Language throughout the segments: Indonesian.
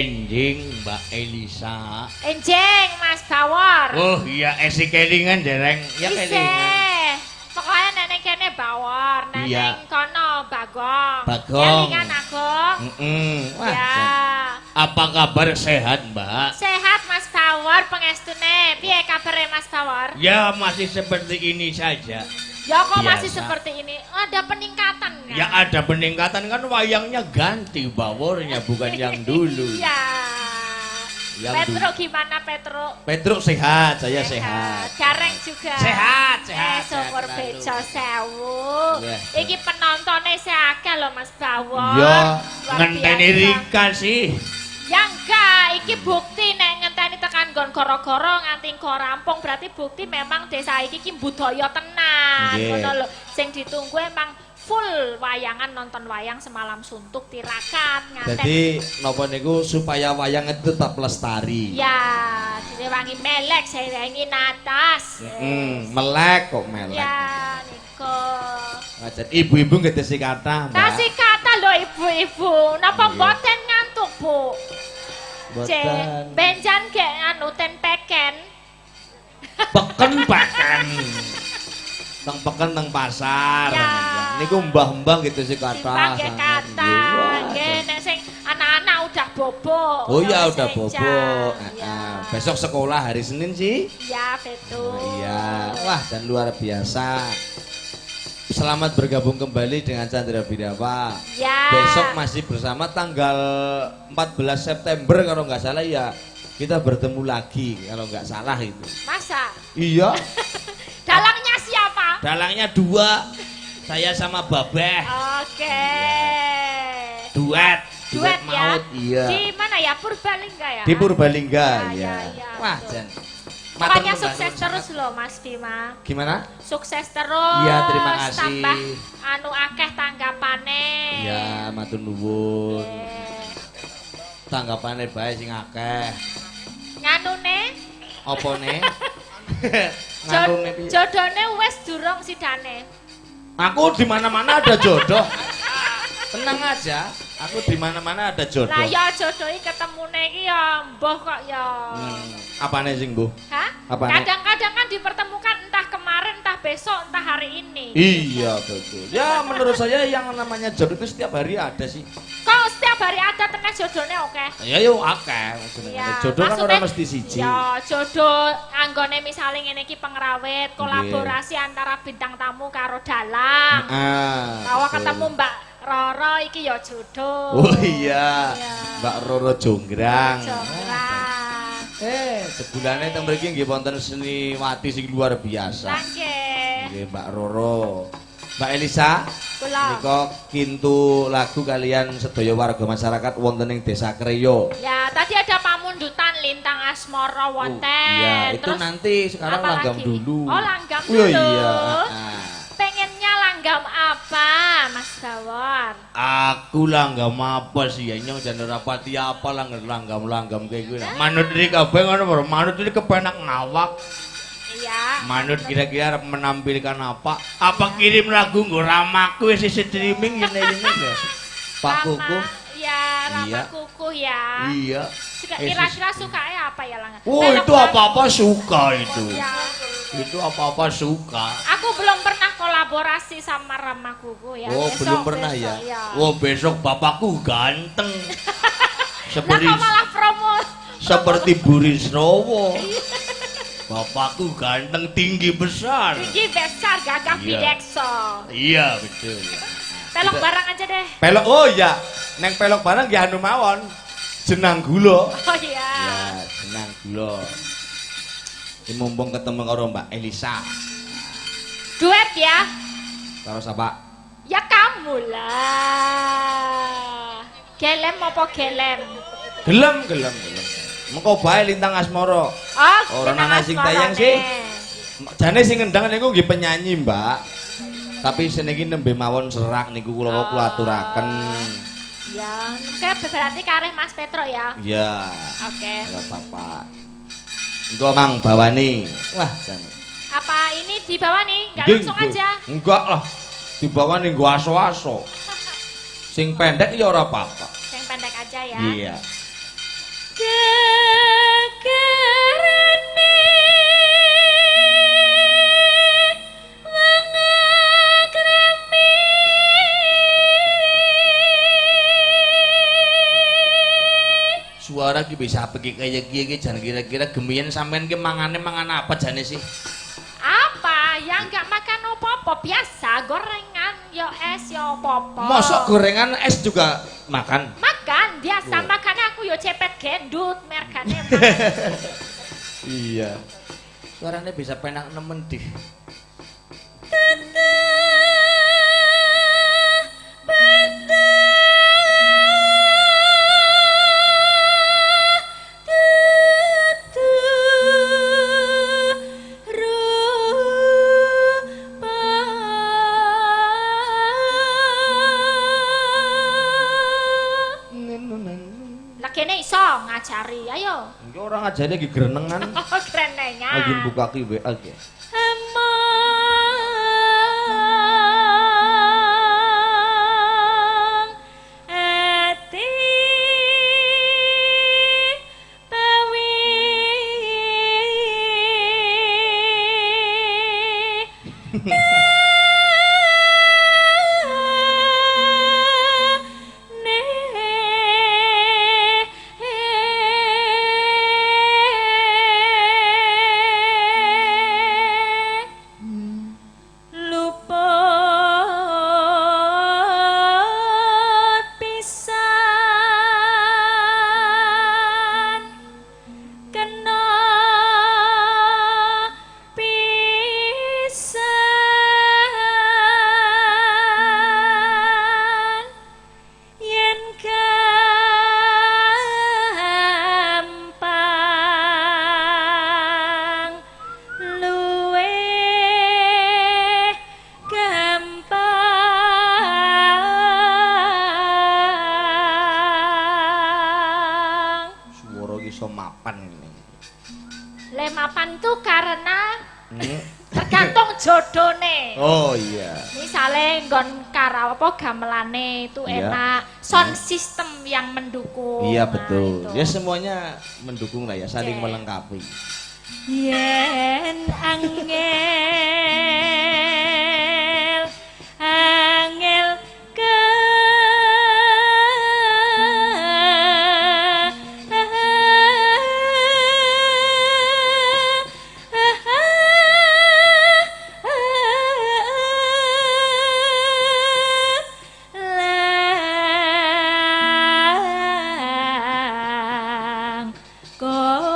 Enjing Mbak Elisa. Enjing Mas Bawor. Oh iya esi kelingan dereng. Ya kelingan. Pokoknya nenek kene Bawor, nenek iya. kono Bagong. Bagong. Kelingan Agung. Wah, ya. Apa kabar sehat Mbak? Sehat Mas Bawor pengestune. Piye kabare Mas Bawor? Ya masih seperti ini saja. Ya kok biasa. Masih seperti ini? Ada peningkatan kan? Ya ada peningkatan kan wayangnya ganti Bawornya bukan yang dulu. Iya. Yang Petro gimana Petro? Petro sehat, saya sehat. Gareng juga. Sehat. Syukur bejo sewu. Ya. Iki penontonnya seakeh loh Mas Bawor. Ya, Luar ngenteni biasa. Rika sih. Ya enggak, iki bukti nek ngenteni tekan nggon goro-goro nganti engko rampung berarti bukti memang desa iki ki budaya tenan. Nggih. Ngono lho. Sing ditunggu emang full wayangan nonton wayang semalam suntuk tirakat ngantek. Jadi napa niku supaya wayang itu tetap lestari. Ya, direwangi melek serengi natas. Melek kok melek. Ya, Niko. Ngajar ibu-ibu ngetesi kata, Mbak. Kasih kata lho ibu-ibu. Napa Iya. mboten ngantuk, Bu? Cek, Boten. benjan ke anu ten peken. Peken. Teng peken teng pasar. Ya. Niku mbah-mbah gitu sih kata. Simpang ke sangat. kata. Wah, Nggih, nek sing anak-anak udah bobo. Oh iya udah bobo. Ya. Besok sekolah hari Senin sih. Ya, betul. Oh, iya. Wah, dan luar biasa. Selamat bergabung kembali dengan Chandra Bidawa. Ya. Besok masih bersama tanggal 14 September kalau nggak salah ya. Kita bertemu lagi kalau nggak salah itu. Masa? Iya. Dalangnya siapa? Dalangnya 2. Saya sama Babeh. Oke. Duet. Duet ya. maut, iya. Di mana ya? Purbalingga ya? Di Purbalingga Ya, ya. ya, Wah, betul. Jan. Pokoknya Matur sukses nuwun terus sangat. loh Mas Bima. Gimana? Sukses terus. Iya, terima kasih. Tambah anu akeh tanggapane. Ya, matur nuwun. Eh, Tanggapane bae sing akeh. Nganune Opone? Nganune piye? jodone wis durung sidane. Aku di mana-mana ada jodoh. Tenang aja, aku di mana-mana ada jodoh. Lah ya jodohi ketemune iki ya mbuh kok ya. Apane sing, Bu? Hah? Apane? Kadang-kadang kan dipertemukan entah kemarin, entah besok, entah hari ini. Iya, betul. Ya, menurut saya yang namanya jodoh itu setiap hari ada sih. Kok setiap hari ada tenan jodone oke? Ya yo akeh jenenge. Ya, Jodoh kan maksudnya, ora mesti siji. Ya, jodoh anggone misalnya ngene iki pengrawit, kolaborasi antara bintang tamu karo dalang. Bahwa betul. ketemu Mbak Roro iki ya jodoh. Oh iya. Iya. Mbak Roro Jonggrang. Jonggrang. Sebulane teng mriki nggih wonten seniwati sing luar biasa. Nggih. Nggih Mbak Roro. Mbak Elisa, Kula. menika kintu lagu kalian sedaya warga masyarakat wonten ing Desa Kreyo. Ya, tadi ada pamundutan Lintang Asmara wonten. Iya, itu Terus nanti sekarang apa langgam lagi? dulu. Oh, langgam Oh, dulu. iya. Pengennya langgam apa, Mas Bawor? Aku langgam apa sih ya nyong jan ora pati apa langgam kayak gue. Manut iki kabeh ngono baru manut iki kepenak ngawak. Iya. Manut kira-kira arep menampilkan apa? Apa kirim lagu nggo ramaku isi streaming ngene lho. Pak Kuku. Iya, Rama Iya. Kuku ya. Iya. Kira-kira sukanya apa ya langgam? Oh, itu apa-apa suka itu. Ya. Itu apa-apa suka. Aku belum pernah kolaborasi sama Rama Kuku ya. Oh, Besok, belum pernah ya? Wah, besok bapakku ganteng. Lah Seperti kok malah promo? seperti Burisrawa. Bapakku ganteng tinggi besar. Tinggi besar gagah Iya. bidekso. Iya, betul. Pelok barang aja deh. Pelok oh iya, neng pelok barang ya anu mawon. Jenang gula. Oh iya. Ya, jenang gula. Ini mumpung ketemu karo Mbak Elisa. Duet ya. Karo sapa? Ya kamu lah. Gelem apa gelem? Gelem. Mengko bae Lintang Asmara. Oh, Orang Lintang ana sing Asmara tayang nih. sih. Jane sing ngendang niku nggih penyanyi, Mbak. Tapi seniki nembe mawon serak niku kula aturaken. Ya, oke berarti kareh Mas Petro ya. Iya. Oke. Enggak apa-apa. Engko Mang bawani. Wah, jan. Apa ini di bawah nih? Enggak Nggih, langsung nggih. aja. Enggak lah. Dibawani nggo aso-aso. Sing pendek ya ora apa-apa. Yang pendek aja ya. Iya. Suara ki bisa pergi kayak gini jan kira-kira gemian sampean ki mangan apa jane sih? Apa? Ya nggak makan apa-apa biasa, gorengan, yo es, yo apa-apa. Mosok gorengan es juga makan? Makan, biasa makan aku yo cepet gendut, merkane. Iya. Suaranya bisa penak nemen dih. Kene iso ngajari, ayo. Iki ora ngajari lagi grenengan. Grenengan. Lagi buka ki WA ki. Mapan tuh karena tergantung jodone. Oh iya. Misalnya nggon karaoke gamelane itu Iya. enak, sound system yang mendukung. Iya Nah, betul. itu. Ya semuanya mendukung lah ya, saling Oke. melengkapi. Yen angel angel ke lang kong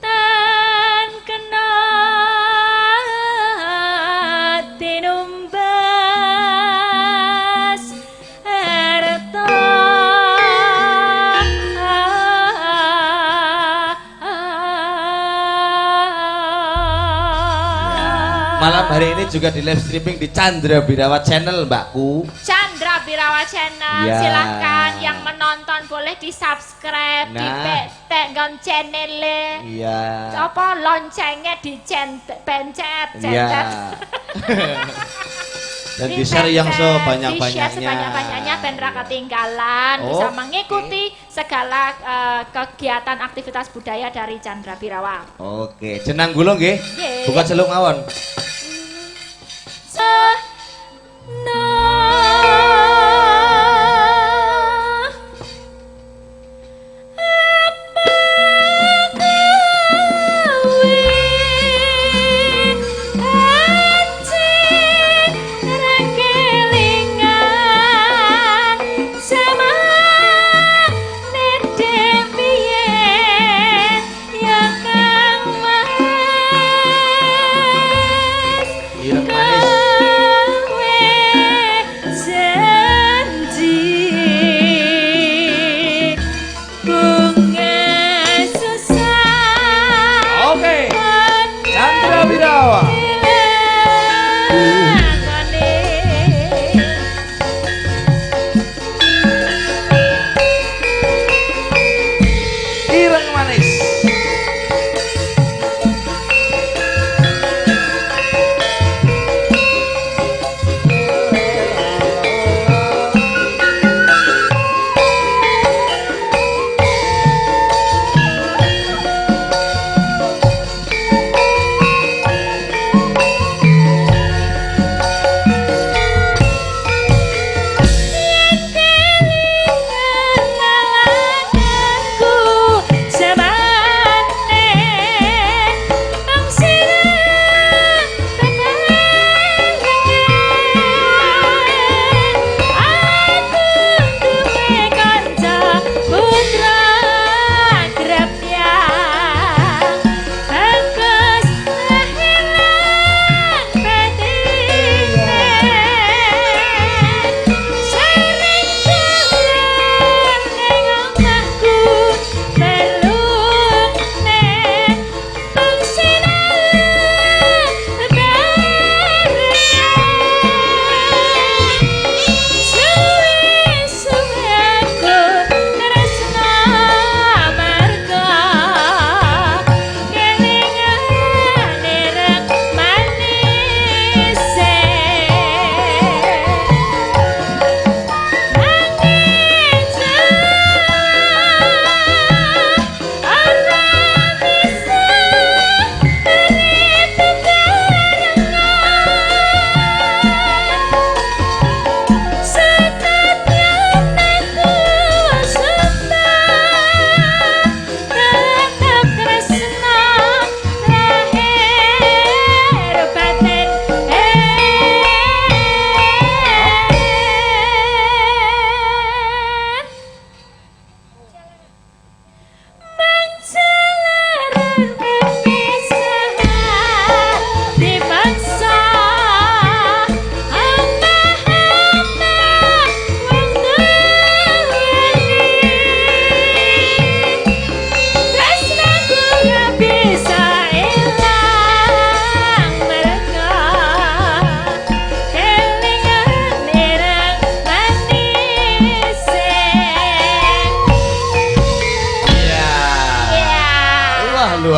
tan kena tinumbas harta Malam hari ini juga di live streaming di Chandra Birawa Channel, Mbakku. Chandra Birawa Channel, Ya. silahkan yang menonton boleh di subscribe, di Nah. pencet channelnya, Iya. apa loncengnya di pencet, Iya. Dan di share yang di-share sebanyak-banyaknya. sebanyak-banyaknya ben ra ketinggalan, bisa Oke. mengikuti segala kegiatan aktivitas budaya dari Chandra Birawa. Oke, jenang gulung nggih. Nggih. Buka celuk mawon.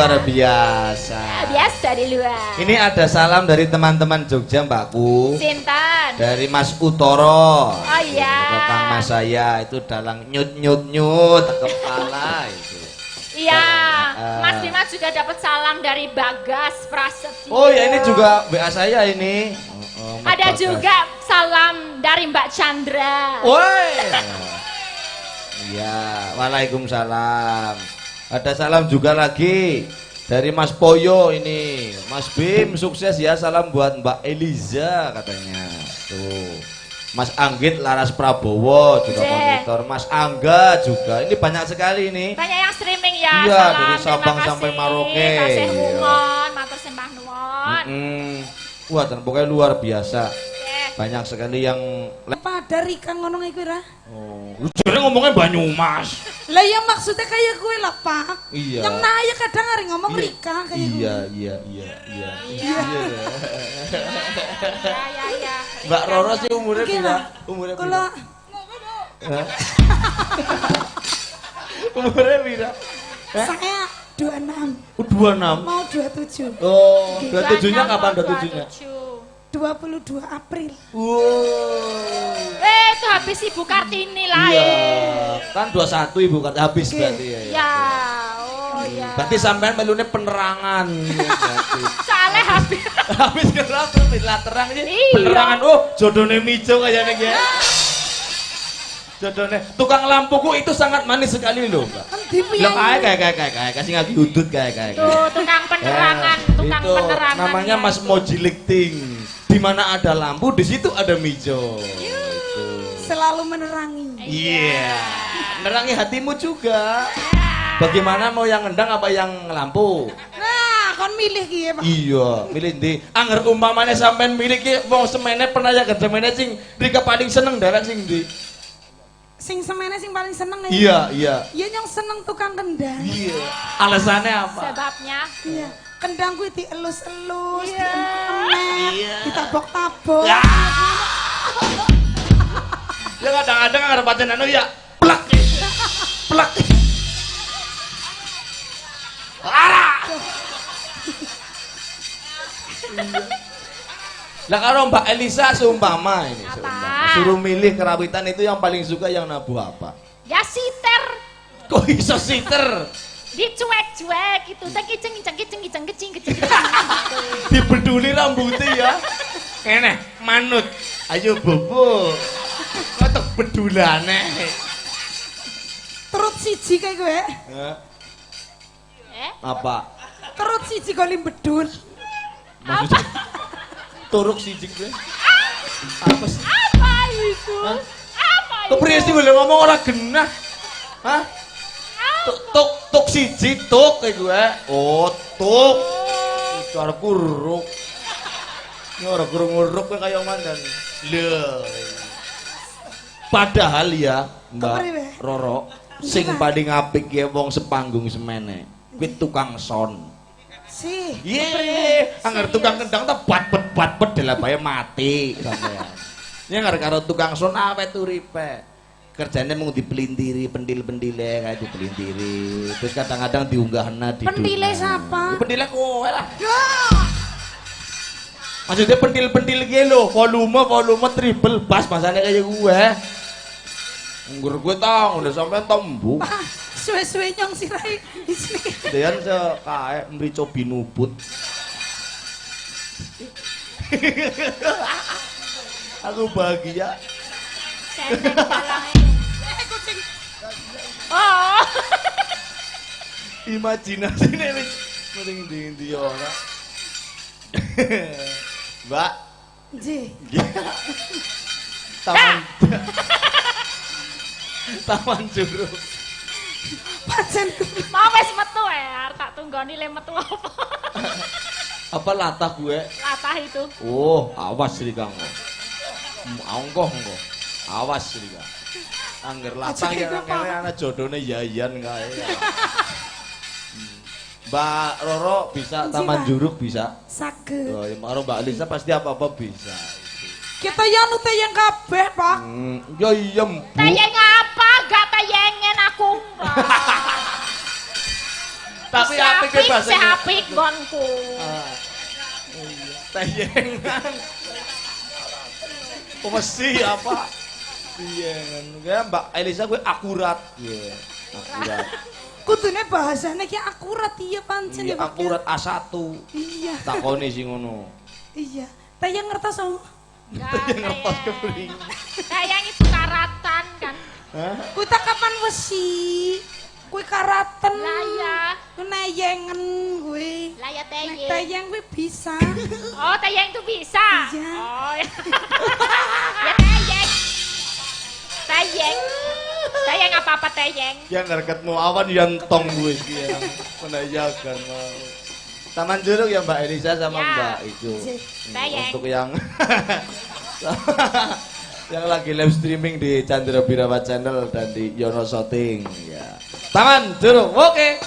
luar biasa. Biasa dari luar. Ini ada salam dari teman-teman Jogja, Mbakku. Sinten? Dari Mas Utoro. Oh iya. Kang Mas saya itu dalang nyut kepala itu. Iya. Mas Dimas juga dapat salam dari Bagas Prasetyo. Oh ya, ini juga WA saya ini. Mas Ada Bagas. juga salam dari Mbak Chandra. Woi. Iya, waalaikumsalam. Ada salam juga lagi dari Mas Poyo ini. Mas Bim sukses ya, salam buat Mbak Eliza katanya. Tuh. Mas Anggit Laras Prabowo juga monitor. Mas Angga juga. Ini banyak sekali ini. Banyak yang streaming ya. Iya, salam, dari terima Sabang kasih. sampai Merauke. Tasih Iya. Mungon, matur sembah nuwun. Wah, dan pokoknya luar biasa. Oke. Banyak sekali yang Apa ada Rika ngono iku ra? oh, jadi ngomongnya Banyumas. Lah ya maksudnya kayak gue lah, Pak. Iya. Yang naya kadang hari ngomong Rika kayak Iya, gue. iya. Ya, ya. Mbak Roro sih umurnya Oke, pira? Pak. Umurnya pira? Kalau Hah? Umurnya pira? saya 26 26. mau 27. Oh, 27-nya kapan 27-nya? 22 April. Wow. Itu habis Ibu Kartini lah. Iya, kan 21 Ibu kata habis Oke. berarti ya. Ya, oh ya. Berarti sampean melune penerangan. Berarti. Soalnya habis. Habis gelap terus bila terang ini Iya. penerangan. Oh, jodone Mijo kayaknya ya. Jodone tukang lampuku itu sangat manis sekali loh, Mbak. Kan dipu Bilang yang kayak kasih ngaji udut kayak. Tuh, tukang penerangan, tukang itu penerangan. namanya ya. Mas Moji Likting. Di mana ada lampu, di situ ada Mijo. Itu. selalu menerangi. Iya. Menerangi hatimu juga. Bagaimana mau yang ngendang apa yang lampu? Nah, kon milih ki ya, Pak. Iya, milih ndi? Angger umpamane sampean milih ki wong semene pernah ya semene sing Rika paling seneng dalan sing ndi? Sing semene sing paling seneng ya. Iya, iya. Ya yang seneng tukang kendang. Iya. Alasannya apa? Sebabnya. Iya. Kendang kuwi dielus-elus, Iya. diemek, Iya. ditabok-tabok. Ya. Ya kadang-kadang arep pancen anu ya plak. Plak. Ara. Lah kalau Mbak Elisa seumpama ini, seumpama suruh milih kerawitan itu yang paling suka yang nabuh apa? Ya siter. Kok iso siter? Dicuek-cuek gitu. Tak kiceng. Dibeduli rambutnya ya. Kene manut. Ayo bobo. Kotok bedulane. Terut siji kayak gue. Apa? Terut siji kali bedul. Maksudnya turuk sijik gue. Apa sih? Apa itu? Hah? Apa itu? Kepriye sih boleh ngomong ora genah? Hah? Tuk siji tuk kayak gue. Oh, tuk. Itu arep kuruk. Ini orang kurung-kuruk kayak mandan. Lho. Padahal ya, Mbak Kepriye? Roro, sing paling apik ya wong sepanggung semene. Kuwi tukang son. Sih. Ye, anggar tukang kendang ta bat dalam bahaya mati sampean. Ya anggar karo tukang son awet uripe. Kerjanya mau dipelintiri pendil-pendile kayak dipelintiri. Terus kadang-kadang diunggahna di Pendile siapa? Pendile kowe lah. Maksudnya pendil-pendil gitu loh, volume triple bass masanya kayak gue. Nggur gue tau, udah sampai tembuk. Suwe-suwe nyong sirai di sini. Dean kayak merico binubut. Aku bahagia. Sendeng dalangnya. Kucing. Oh. Imajinasi nih, mending di orang. Mbak, Ji. taman, taman juruk. Pancen Mau wis metu tak tunggoni le metu apa? Apa latah gue? Latah itu. Oh, awas sih kang. Angkoh. Awas sih kang. Angger latah Aja ya kayak kene apa? ana jodone yayan kae. Mbak Roro bisa Ji, taman Pak. juruk bisa. saged. Oh, ya karo Mbak Lisa pasti apa-apa bisa. Kita yang nute yang kabeh, Pak. Ya iya, Bu. Tayeng apa? Gak tayengen aku. Tapi apik deh bahasa sih Inggris. apik nggonku. Tayengan. Mesti apa? Tayengan. Ya Mbak Elisa gue akurat. Iya, akurat. Kudune bahasane ki akurat iya pancen Iya, ya, Pak. akurat A1. Iya. Takoni sing ngono. Iya. Tayang ngertos om. Ngertos kepring. Tayang ibu karatan kan. Hah? Kuwi tak kapan wesi? Kuwi karaten. Lah ya. Kuwi neyengen kuwi. Lah ya Nek tayang. tayang kuwi bisa. Oh, tayang itu bisa. Iya. Oh. Ya tayang. Tayang. Tayang apa-apa tayang. Yang ngerketmu awan yang tong gue sih yang menayakan mau. Taman Juruk ya Mbak Elisa sama Ya. Mbak itu. Tayang. Untuk yang yang lagi live streaming di Chandra Birawa Channel dan di Yono Shooting ya. Taman Juruk. Oke.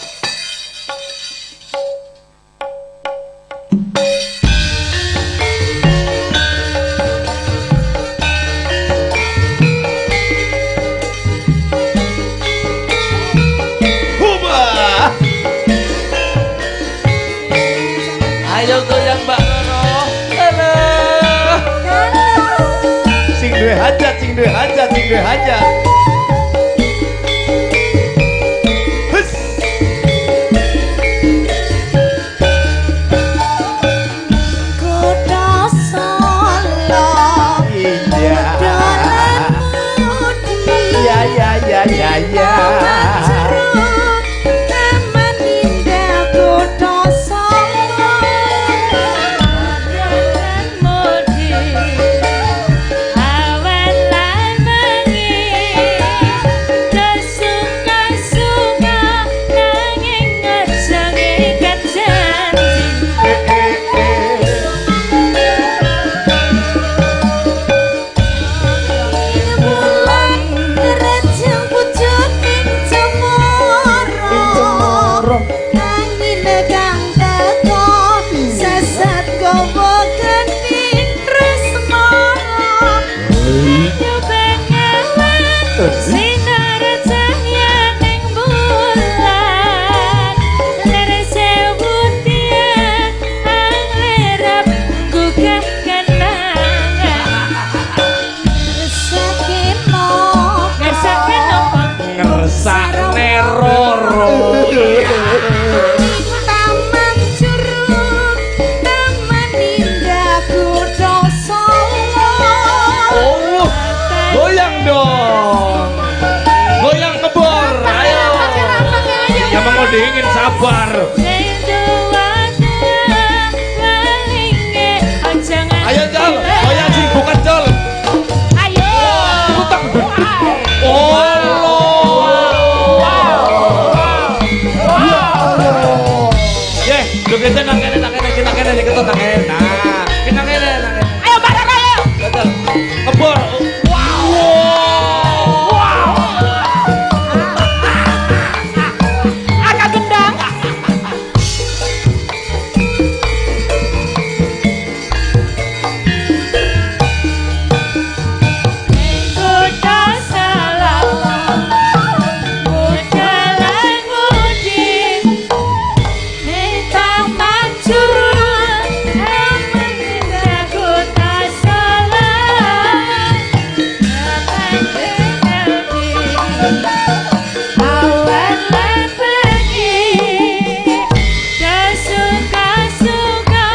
Hubah. Ayo goyang Mbak Nono. Halo. Sing duwe hajat, sing duwe hajat, sing duwe hajat. Hus. Kota Solo. Iya. Iya iya iya iya iya. Taman indah Kota Solo. Bulan rejeng pucuk ing cemoro. Angin kang teko sesat gowo kening tresmara. Sinar cahyaning bulan ler sewu tiang anglerap gugah kenangan. Ngersake nopo Ngersakne roro. Taman Juruk, taman indah Kota Solo. Oh, goyang dong. Goyang ngebor. Ayo. Yang mau dingin sabar. Ayo Jol, goyang sing bukan Jol. Ayo. Oh. Ye, lu kita nak kene kita ketot nak kene. Nah, kita kene. Ayo bareng ayo. Betul. Ngebor. Wow. Agak gendang. Kota Salam, Budalan Budi, Taman Juruk, Taman Indah Kota Salam, Taman Kenaldi, awan lan bengi, dah suka-suka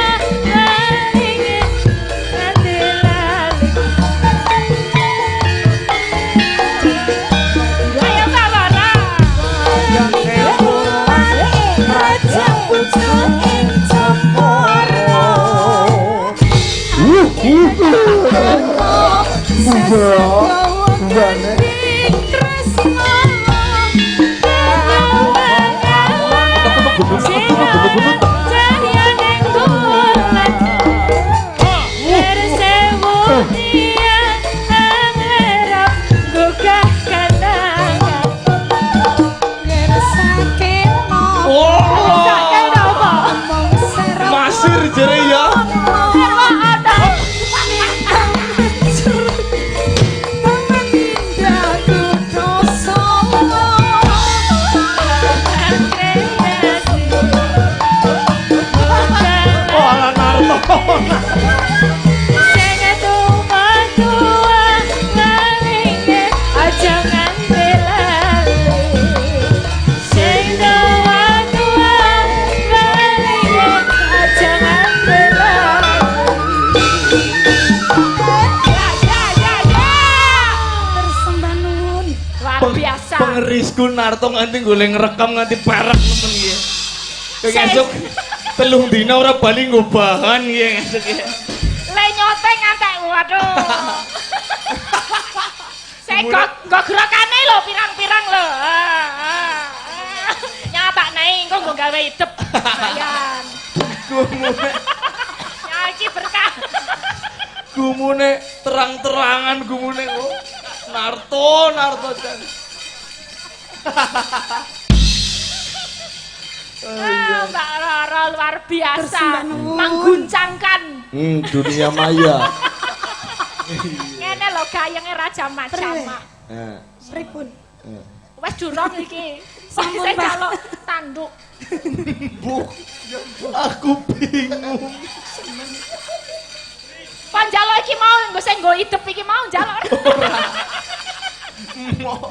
ingin nanti lali. Ayo Bawara. Rejeng pucuk ing cemoro. Sesat gowo kening tresmara. Cahyaning bulan ler sewu tiang anglerap gugah kenangan. Ngersake nopo Ngersake nopo? omong serap Masir jere ya. Taman indah Wisku Narto nganti golek ngerekam nganti perak nemen iki. Esuk telung dina ora bali nggo bahan iki esuk iki. Le nyoteng ngantek waduh. Saya kok gerakane lho pirang-pirang lho. Nyatak naik kok nggo gawe idep. Ayan. Gumune. Ya iki berkah. Gumune terang-terangan gumune kok. Narto jan. Mbak Roro luar biasa. Terus, Mbak Nun. Mengguncangkan. Dunia maya. Ngene lho gayenge Raja Majama. Heeh. Pripun? Wes durung iki. Sampun, Saya Mbak. jaluk tanduk. Bu, aku bingung. Kon jaluk iki mau nggo sing nggo idep iki mau jaluk. Mau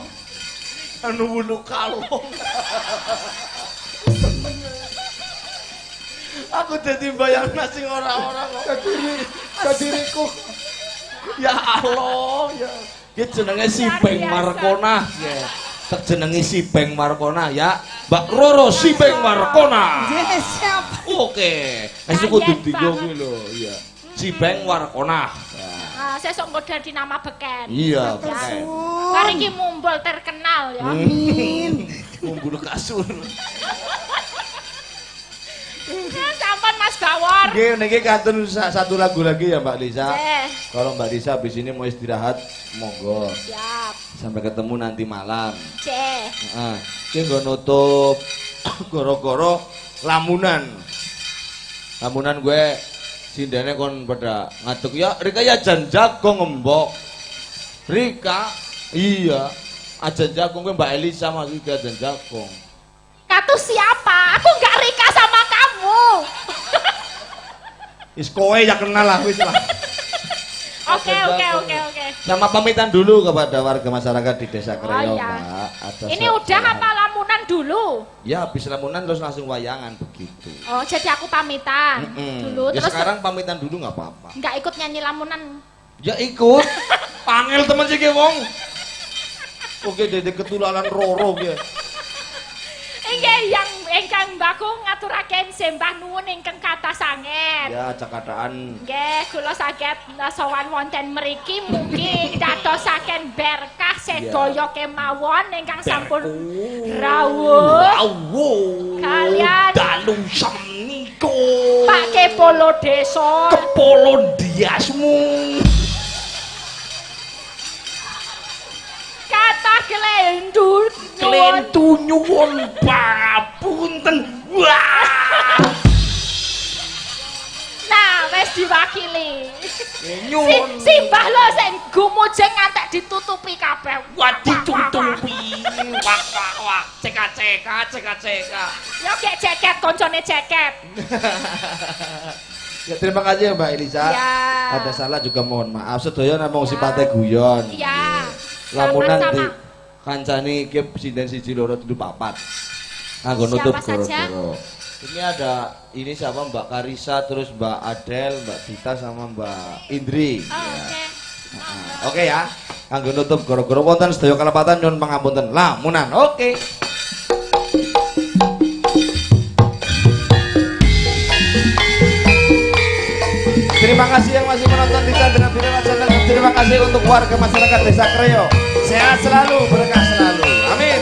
anu wulu kalong. Aku jadi bayang nasi orang-orang kadiriku. Ya Allah, ya. Ki jenenge si Beng Markona, ya. Tak jenenge si Beng Markona ya. Mbak Roro si Beng Markona. Yes, siap. Oke, esuk kudu digo kuwi lho, iya. Si Beng Markona. Ah, sesuk nggo dadi nama beken. Iya, Terus, pakai. Mari iki mumbul terkenal ya. Amin. Mumbul kasur. Sampun Mas Bawor. Oke, niki kantun satu lagu lagi ya Mbak Lisa. Eh, Kalau Mbak Lisa habis ini mau istirahat, monggo. siap. Sampai ketemu nanti malam. Ceh. Heeh. Ki nggo nutup goro-goro lamunan. Lamunan gue sindene kon pada ngatuk ya Rika ya jan jago ngembok. Rika, iya. Ajan jagung gue Mbak Elisa masih ajan jagung. Katu siapa? Aku nggak Rika sama kamu. Is kowe ya kenal lah wis lah. Oke. Sama pamitan dulu kepada warga masyarakat di Desa Kreo, iya. Mbak. Atas Ini udah apa lamunan dulu? Ya, habis lamunan terus langsung wayangan begitu. Oh, jadi aku pamitan dulu Ya terus sekarang pamitan dulu nggak apa-apa. nggak ikut nyanyi lamunan. Ya ikut. Pangil temen sih ki wong. Oke, dede ketularan Roro ki. Inggih yang ingkang Mbakku ngaturaken sembah nuwun ingkang kathah sanget. Ya, cakataan. Nggih, kula saged sowan wonten mriki mugi dadosaken berkah sedaya kemawon ingkang sampun rawuh. Kalian dalu samniko. Pak Kepolo Desa. Kepolo diasmu. Kata Glendur Klentu nyuwun papunten. Wah. Nah, wis diwakili. Nyuwun. Simbah lho sing gumujeng ngantek ditutupi kabeh. Wah ditutupi. Wah. Ceka. Ya gek ceket koncone ceket. Ya terima kasih ya Mbak Elisa. Ya. Ada salah juga mohon maaf. Sedaya namung sipate guyon. Iya. Lamunan di Sama-sama. kancani iki sinden 1 2 3 4. Anggo Siapa nutup saja? goro-goro. Ini ada ini siapa Mbak Karisa, terus Mbak Adel, Mbak Dita sama Mbak Indri. Oh, oke. Oke ya. Anggo nutup goro-goro wonten sedaya kalepatan nyuwun pangapunten. Lamunan. Oke. Terima kasih yang masih menonton kita dengan video channel. Terima kasih untuk warga masyarakat Desa Kreo. Sehat selalu, berkah selalu. Amin.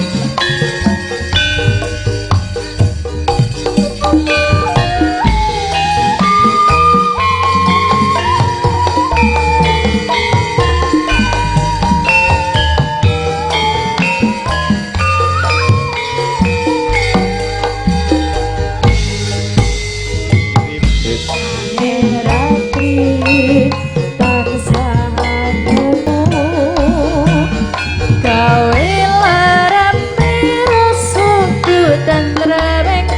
Ratri tansah ketemu gawe larang terus dan tereng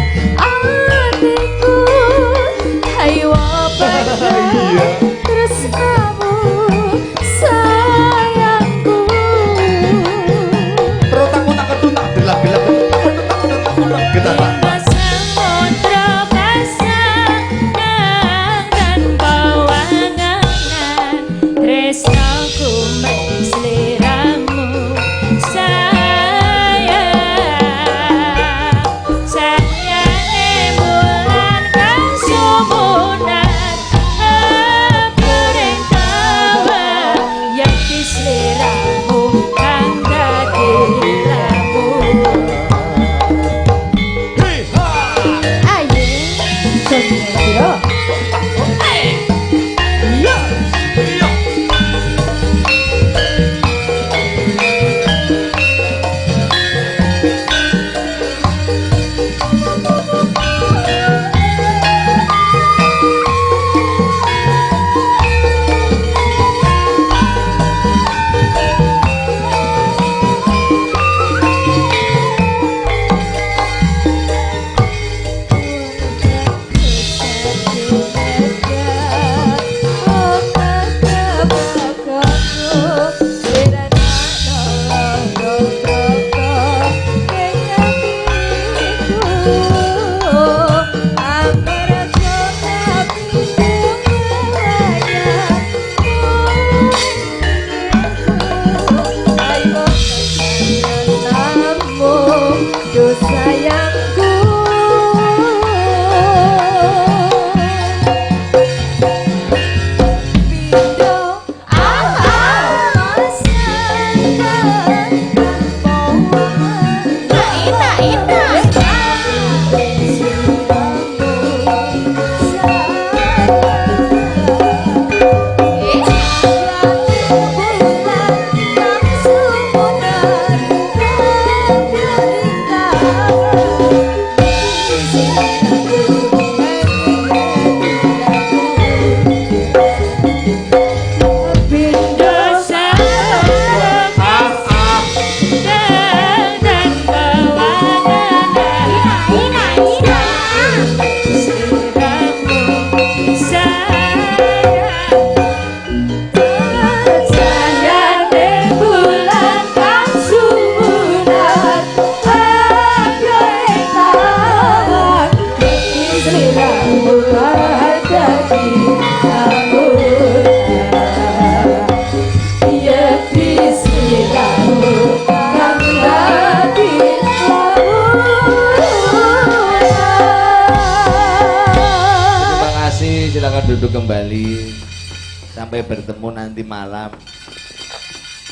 sampai bertemu nanti malam.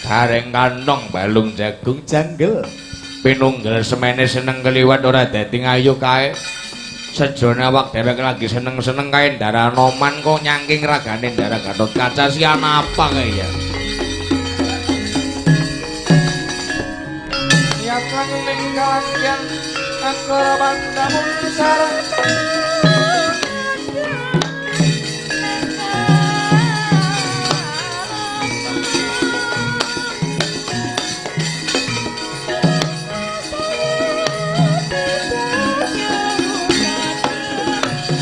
Gareng kantong balung jagung janggel. Pinunggel semene seneng keliwat ora dadi ngayu kae. Sejone awak dhewek lagi seneng-seneng kae ndara noman kok nyangking ragane ndara Gatot Kaca sian apa kae ya. Niat langling kalian angkara bandamun sareng